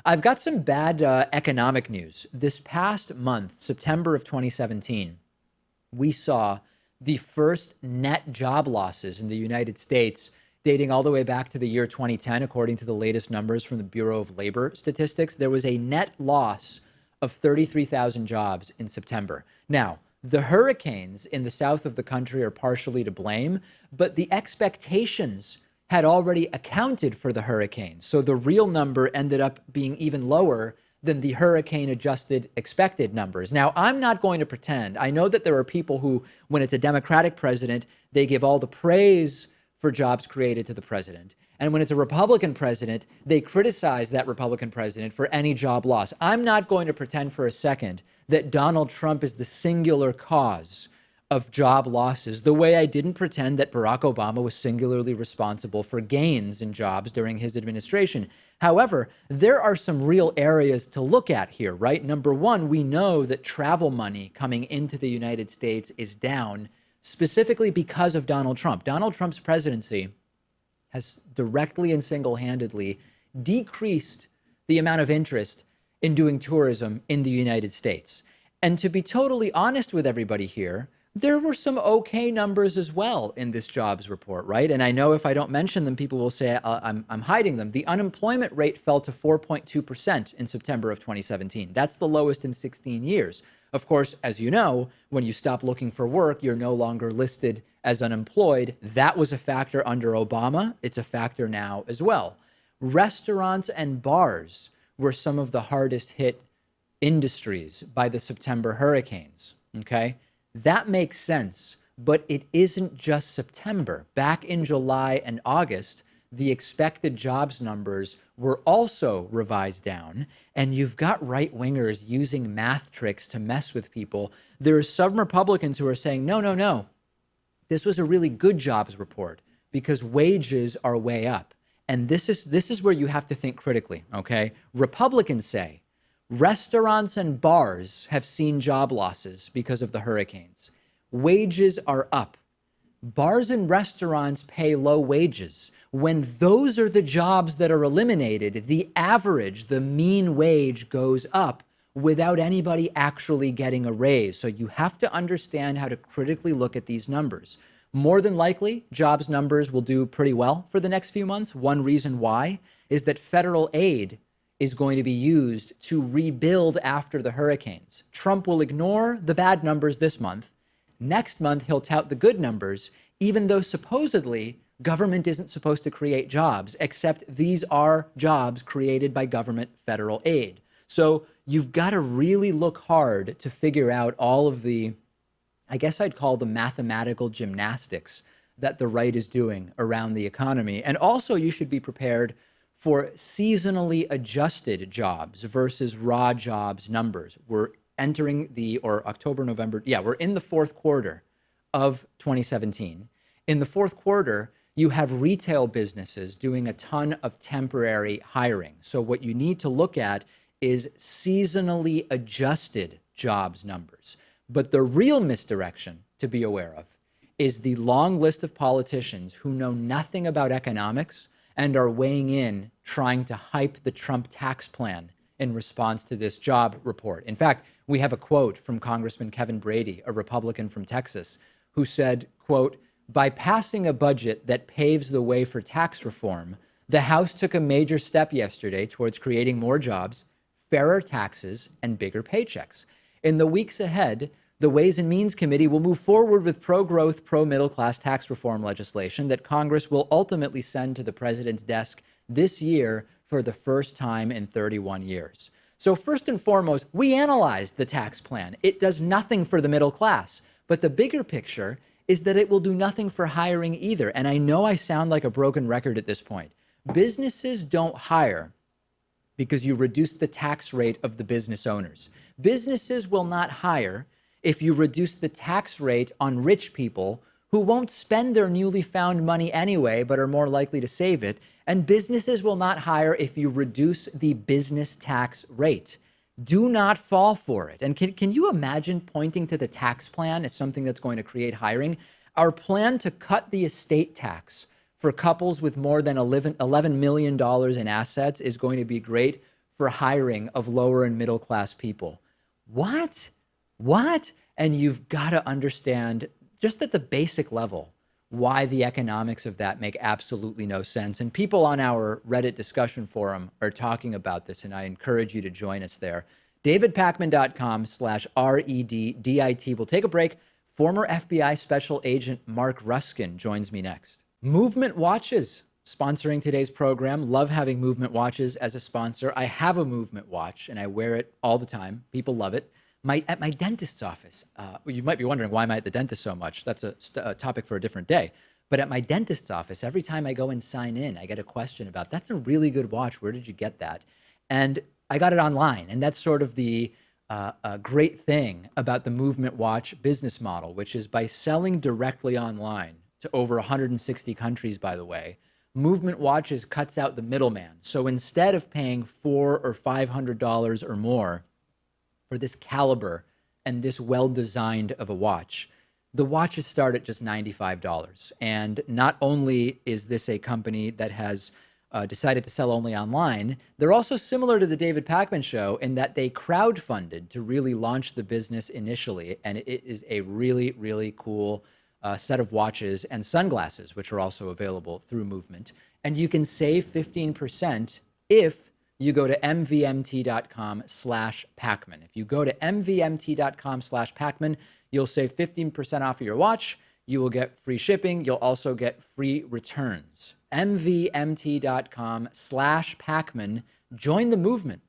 I've got some bad economic news. This past month, September of 2017, we saw the first net job losses in the United States dating all the way back to the year 2010, according to the latest numbers from the Bureau of Labor Statistics. There was a net loss of 33,000 jobs in September. Now, the hurricanes in the south of the country are partially to blame, but the expectations had already accounted for the hurricanes. So the real number ended up being even lower than the hurricane adjusted expected numbers. Now, I'm not going to pretend. I know that there are people who, when it's a Democratic president, they give all the praise for jobs created to the president. And when it's a Republican president, they criticize that Republican president for any job loss. I'm not going to pretend for a second that Donald Trump is the singular cause of job losses, the way I didn't pretend that Barack Obama was singularly responsible for gains in jobs during his administration. However, there are some real areas to look at here, right? Number one, we know that travel money coming into the United States is down specifically because of Donald Trump. Donald Trump's presidency has directly and single-handedly decreased the amount of interest in doing tourism in the United States. And to be totally honest with everybody here, there were some okay numbers as well in this jobs report, right? And I know if I don't mention them, people will say I'm hiding them. The unemployment rate fell to 4.2% in September of 2017. That's the lowest in 16 years. Of course, as you know, when you stop looking for work, you're no longer listed as unemployed. That was a factor under Obama. It's a factor now as well. Restaurants and bars were some of the hardest hit industries by the September hurricanes, okay? That makes sense, but it isn't just September. Back in July and August, the expected jobs numbers were also revised down, and you've got right-wingers using math tricks to mess with people. There are some Republicans who are saying, no, this was a really good jobs report because wages are way up. And this is where you have to think critically, okay? Republicans say, restaurants and bars have seen job losses because of the hurricanes. Wages are up. Bars and restaurants pay low wages. When those are the jobs that are eliminated, the average, the mean wage goes up without anybody actually getting a raise. So you have to understand how to critically look at these numbers. More than likely, jobs numbers will do pretty well for the next few months. One reason why is that federal aid is going to be used to rebuild after the hurricanes. Trump will ignore the bad numbers this month. Next month, he'll tout the good numbers, even though supposedly government isn't supposed to create jobs, except these are jobs created by government federal aid. So you've got to really look hard to figure out all of the, I guess I'd call the mathematical gymnastics that the right is doing around the economy. And also you should be prepared for seasonally adjusted jobs versus raw jobs numbers. We're entering October, November. Yeah, we're in the fourth quarter of 2017. In the fourth quarter, you have retail businesses doing a ton of temporary hiring. So what you need to look at is seasonally adjusted jobs numbers. But the real misdirection to be aware of is the long list of politicians who know nothing about economics and are weighing in, trying to hype the Trump tax plan in response to this job report. In fact, we have a quote from Congressman Kevin Brady, a Republican from Texas, who said, quote, "By passing a budget that paves the way for tax reform, the House took a major step yesterday towards creating more jobs, fairer taxes, and bigger paychecks. In the weeks ahead, the Ways and Means Committee will move forward with pro-growth, pro-middle-class tax reform legislation that Congress will ultimately send to the president's desk this year for the first time in 31 years. So first and foremost, we analyzed the tax plan. It does nothing for the middle class. But the bigger picture is that it will do nothing for hiring either. And I know I sound like a broken record at this point. Businesses don't hire because you reduce the tax rate of the business owners. Businesses will not hire if you reduce the tax rate on rich people who won't spend their newly found money anyway, but are more likely to save it. And businesses will not hire if you reduce the business tax rate. Do not fall for it. And can you imagine pointing to the tax plan as something that's going to create hiring? Our plan to cut the estate tax for couples with more than $11 million in assets is going to be great for hiring of lower and middle class people. What? What? And you've got to understand just at the basic level why the economics of that make absolutely no sense. And people on our Reddit discussion forum are talking about this, and I encourage you to join us there. davidpakman.com/REDDIT. We'll take a break. Former FBI Special Agent Mark Ruskin joins me next. Movement Watches sponsoring today's program. Love having Movement Watches as a sponsor. I have a Movement Watch and I wear it all the time. People love it. At my dentist's office, you might be wondering, why am I at the dentist so much? That's a topic for a different day. But at my dentist's office, every time I go and sign in, I get a question about, that's a really good watch. Where did you get that? And I got it online. And that's sort of the great thing about the Movement Watch business model, which is by selling directly online to over 160 countries, by the way, Movement Watches cuts out the middleman. So instead of paying $400 or $500 or more for this caliber and this well-designed of a watch, the watches start at just $95. And not only is this a company that has decided to sell only online, they're also similar to the David Pakman Show in that they crowdfunded to really launch the business initially. And it is a really, really cool set of watches and sunglasses, which are also available through Movement. And you can save 15% if you go to mvmt.com/Pakman. If you go to mvmt.com/Pakman, you'll save 15% off of your watch. You will get free shipping. You'll also get free returns. mvmt.com/Pakman. Join the movement.